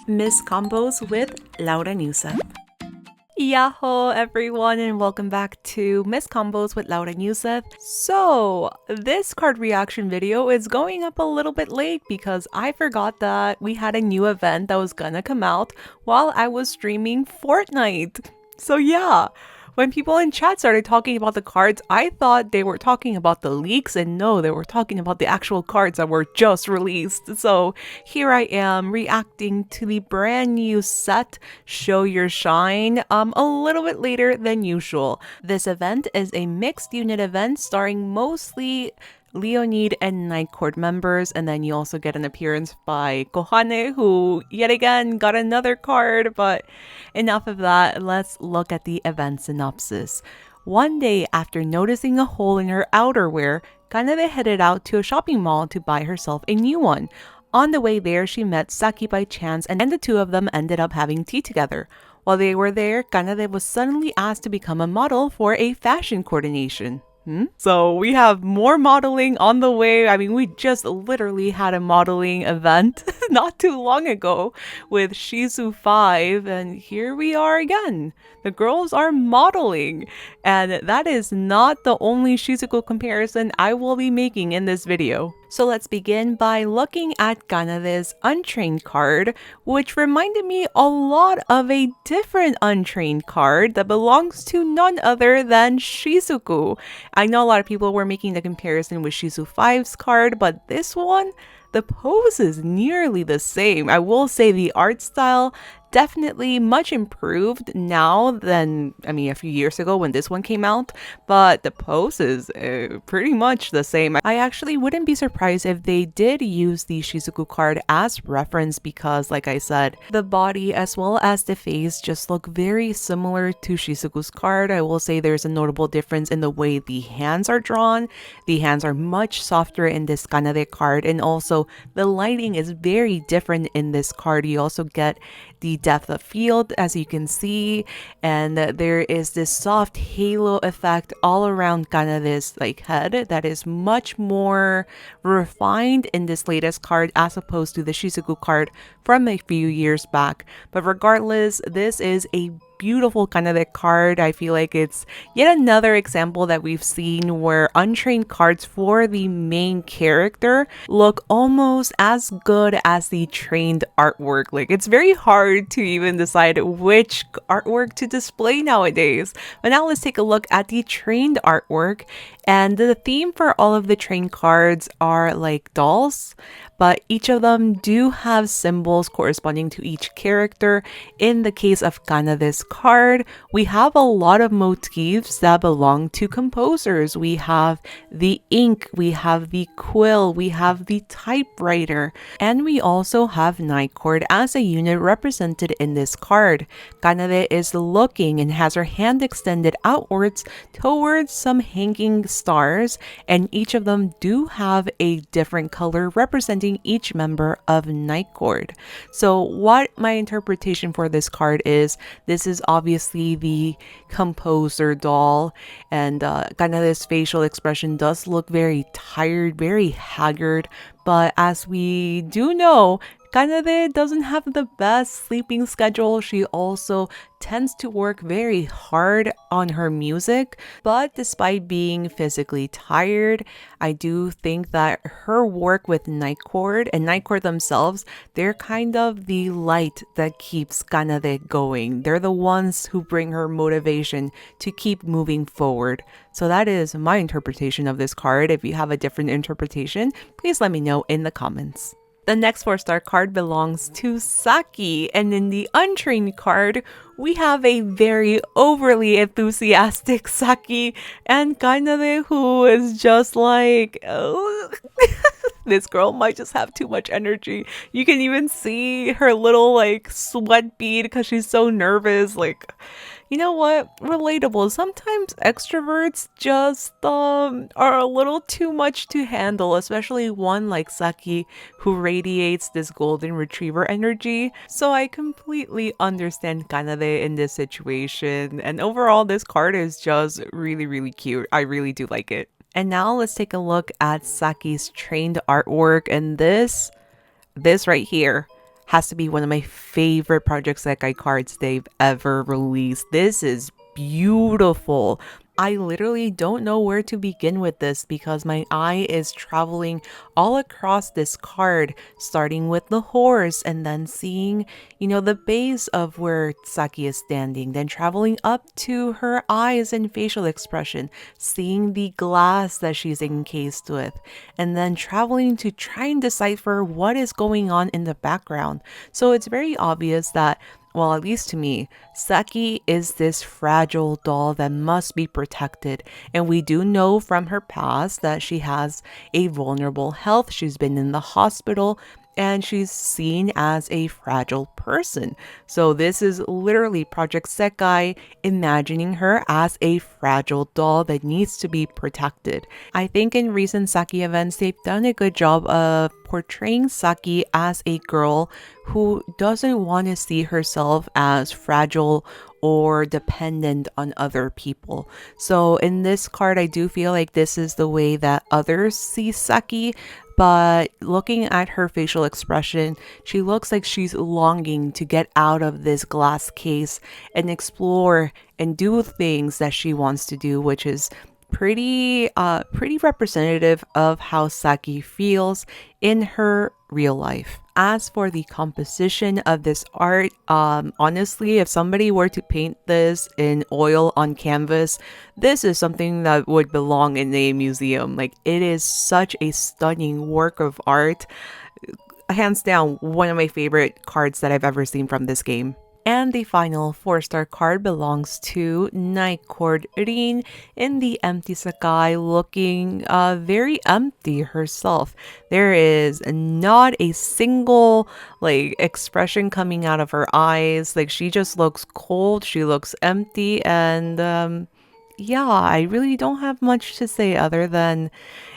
Miss Combos with Laura Newseth. Yahoo everyone, and welcome back to Miss Combos with Laura Newseth. So this card reaction video is going up a little bit late because I forgot that we had a new event that was gonna come out while I was streaming Fortnite. So yeah, when people in chat started talking about the cards, I thought they were talking about the leaks, and no, they were talking about the actual cards that were just released. So here I am reacting to the brand new set, Show Your Shine, a little bit later than usual. This event is a mixed unit event starring mostly Leonid and Night Court members, and then you also get an appearance by Kohane, who yet again got another card. But enough of that, let's look at the event synopsis. One day after noticing a hole in her outerwear, Kanade headed out to a shopping mall to buy herself a new one. On the way there, she met Saki by chance, and the two of them ended up having tea together. While they were there, Kanade was suddenly asked to become a model for a fashion coordination. So we have more modeling on the way. I mean, we just literally had a modeling event not too long ago with Shizu 5, and here we are again. The girls are modeling, and that is not the only Shizuku comparison I will be making in this video. So let's begin by looking at Kanade's Untrained card, which reminded me a lot of a different Untrained card that belongs to none other than Shizuku. I know a lot of people were making the comparison with Shizu 5's card, but this one, the pose is nearly the same. I will say the art style definitely much improved now than, a few years ago when this one came out, but the pose is pretty much the same. I actually wouldn't be surprised if they did use the Shizuku card as reference because, like I said, the body as well as the face just look very similar to Shizuku's card. I will say there's a notable difference in the way the hands are drawn. The hands are much softer in this Kanade card, and also the lighting is very different in this card. You also get the depth of field, as you can see, and there is this soft halo effect all around Kanade's head that is much more refined in this latest card as opposed to the Shizuku card from a few years back. But regardless, this is a beautiful Kanade card. I feel like it's yet another example that we've seen where untrained cards for the main character look almost as good as the trained artwork. It's very hard to even decide which artwork to display nowadays. But now let's take a look at the trained artwork. And the theme for all of the trained cards are like dolls, but each of them do have symbols corresponding to each character. In the case of Kanade's card, we have a lot of motifs that belong to composers. We have the ink, we have the quill, we have the typewriter, and we also have Night Court as a unit represented in this card. Kanade is looking and has her hand extended outwards towards some hanging stars, and each of them do have a different color representing each member of Night Court. So what my interpretation for this card is, this is obviously the composer doll, and Kanade's facial expression does look very tired, very haggard, but as we do know, Kanade doesn't have the best sleeping schedule. She also tends to work very hard on her music, but despite being physically tired, I do think that her work with Night Court and Night Court themselves, they're kind of the light that keeps Kanade going. They're the ones who bring her motivation to keep moving forward. So that is my interpretation of this card. If you have a different interpretation, please let me know in the comments. The next 4-star card belongs to Saki, and in the Untrained card, we have a very overly enthusiastic Saki and Kanade, who is just like, oh. This girl might just have too much energy. You can even see her little sweat bead because she's so nervous. You know what? Relatable. Sometimes extroverts just are a little too much to handle, especially one like Saki who radiates this golden retriever energy. So I completely understand Kanade in this situation. And overall, this card is just really, really cute. I really do like it. And now let's take a look at Saki's trained artwork, and this right here has to be one of my favorite Project Sekai cards they've ever released. This is beautiful. I literally don't know where to begin with this because my eye is traveling all across this card, starting with the horse and then seeing, the base of where Saki is standing, then traveling up to her eyes and facial expression, seeing the glass that she's encased with, and then traveling to try and decipher what is going on in the background. So it's very obvious that, well, at least to me, Saki is this fragile doll that must be protected. And we do know from her past that she has a vulnerable health. She's been in the hospital and she's seen as a fragile person. So this is literally Project Sekai imagining her as a fragile doll that needs to be protected. I think in recent Saki events, they've done a good job of portraying Saki as a girl who doesn't want to see herself as fragile or dependent on other people. So in this card, I do feel like this is the way that others see Saki. But looking at her facial expression, she looks like she's longing to get out of this glass case and explore and do things that she wants to do, which is pretty representative of how Saki feels in her real life. As for the composition of this art, honestly, if somebody were to paint this in oil on canvas, this is something that would belong in a museum. Like, it is such a stunning work of art. Hands down, one of my favorite cards that I've ever seen from this game. And the final 4-star card belongs to Night Court Rin in the empty Sakai, looking very empty herself. There is not a single expression coming out of her eyes. Like, she just looks cold, she looks empty, and yeah, I really don't have much to say other than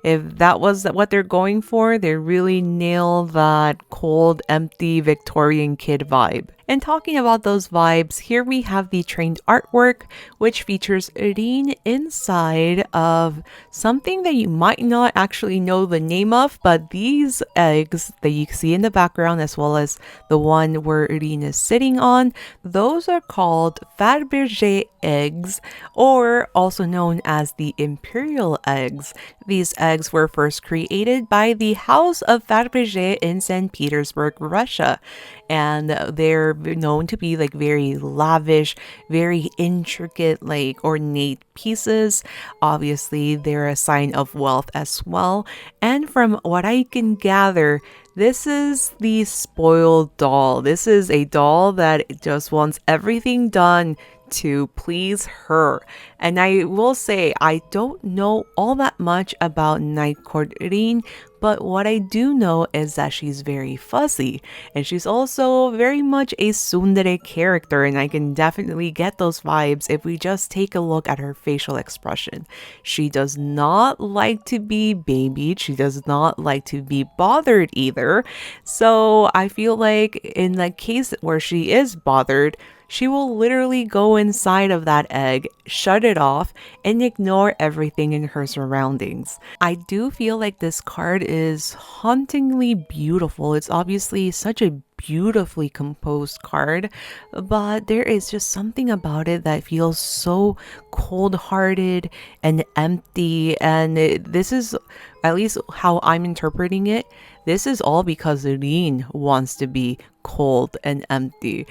if that was what they're going for, they really nail that cold, empty Victorian kid vibe. And talking about those vibes, here we have the trained artwork, which features Rin inside of something that you might not actually know the name of, but these eggs that you see in the background, as well as the one where Rin is sitting on, those are called Fabergé eggs, or also known as the Imperial eggs. These eggs were first created by the House of Fabergé in St. Petersburg, Russia. And they're known to be very lavish, very intricate, ornate pieces. Obviously, they're a sign of wealth as well. And from what I can gather, this is the spoiled doll. This is a doll that just wants everything done to please her. And I will say, I don't know all that much about Night Court Rin, but what I do know is that she's very fuzzy, and she's also very much a tsundere character, and I can definitely get those vibes if we just take a look at her facial expression. She does not like to be babied, she does not like to be bothered either, so I feel like in the case where she is bothered, she will literally go inside of that egg, shut it off, and ignore everything in her surroundings. I do feel like this card is hauntingly beautiful. It's obviously such a beautifully composed card, but there is just something about it that feels so cold-hearted and empty, and this is at least how I'm interpreting it. This is all because Rin wants to be cold and empty.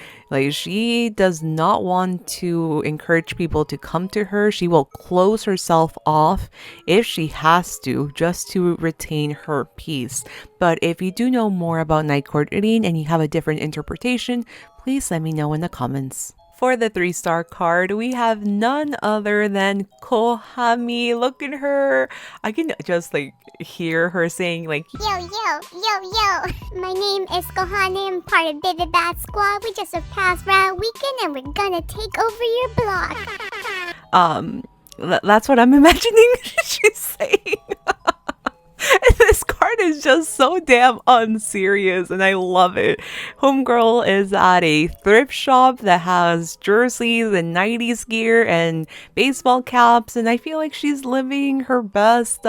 She does not want to encourage people to come to her. She will close herself off if she has to, just to retain her peace. But if you do know more about Night Court Rin and you have a different interpretation, please let me know in the comments. For the 3-star card, we have none other than Kohane. Look at her. I can just hear her saying yo, my name is Kohane. I'm part of Vivid Bat Squad. We just surpassed round weekend and we're gonna take over your block. That's what I'm imagining she's saying. This card is just so damn unserious and I love it. Homegirl is at a thrift shop that has jerseys and 90s gear and baseball caps, and I feel like she's living her best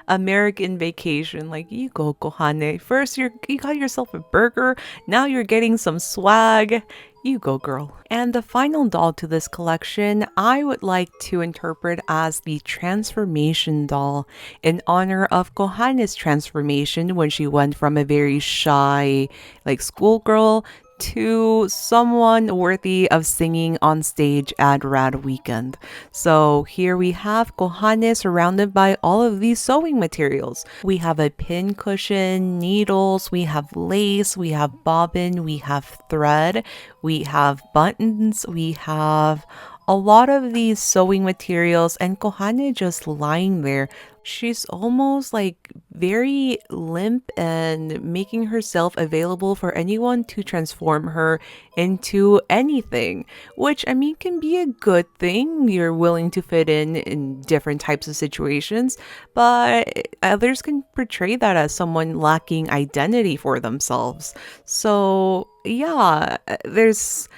American vacation. Like, you go, Kohane. First, you got yourself a burger, now you're getting some swag. You go, girl. And the final doll to this collection, I would like to interpret as the transformation doll in honor of Kohane's transformation when she went from a very shy, like, schoolgirl to someone worthy of singing on stage at Rad Weekend. So here we have Kohane surrounded by all of these sewing materials. We have a pin cushion, needles, we have lace, we have bobbin, we have thread, we have buttons, we have a lot of these sewing materials, and Kohane just lying there. She's almost like very limp and making herself available for anyone to transform her into anything, which I mean can be a good thing. You're willing to fit in different types of situations, but others can portray that as someone lacking identity for themselves. So yeah, there's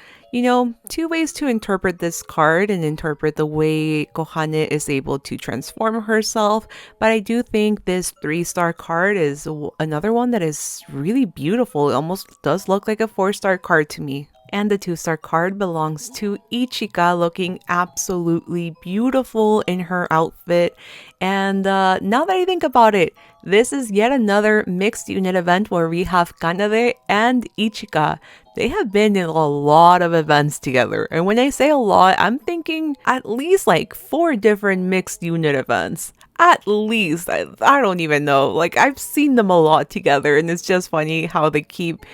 two ways to interpret this card and interpret the way Kohane is able to transform herself. But I do think this 3-star card is another one that is really beautiful. It almost does look like a 4-star card to me. And the 2-star card belongs to Ichika, looking absolutely beautiful in her outfit. And now that I think about it, this is yet another mixed unit event where we have Kanade and Ichika. They have been in a lot of events together. And when I say a lot, I'm thinking at least like 4 different mixed unit events. At least. I don't even know. Like, I've seen them a lot together, and it's just funny how they keep,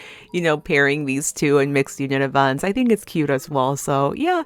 pairing these two in mixed unit events. I think it's cute as well. So yeah,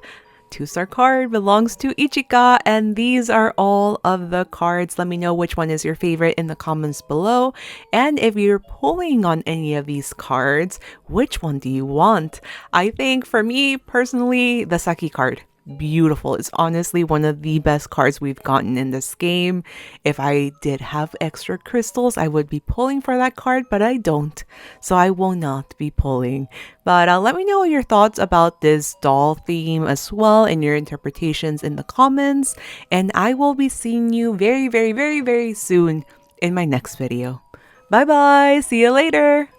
2-star card belongs to Ichika, and these are all of the cards. Let me know which one is your favorite in the comments below, and if you're pulling on any of these cards, which one do you want? I think for me personally, the Saki card. Beautiful. It's honestly one of the best cards we've gotten in this game. If I did have extra crystals, I would be pulling for that card, but I don't, so I will not be pulling. But let me know your thoughts about this doll theme as well and your interpretations in the comments, and I will be seeing you very, very, very, very soon in my next video. Bye bye, see you later.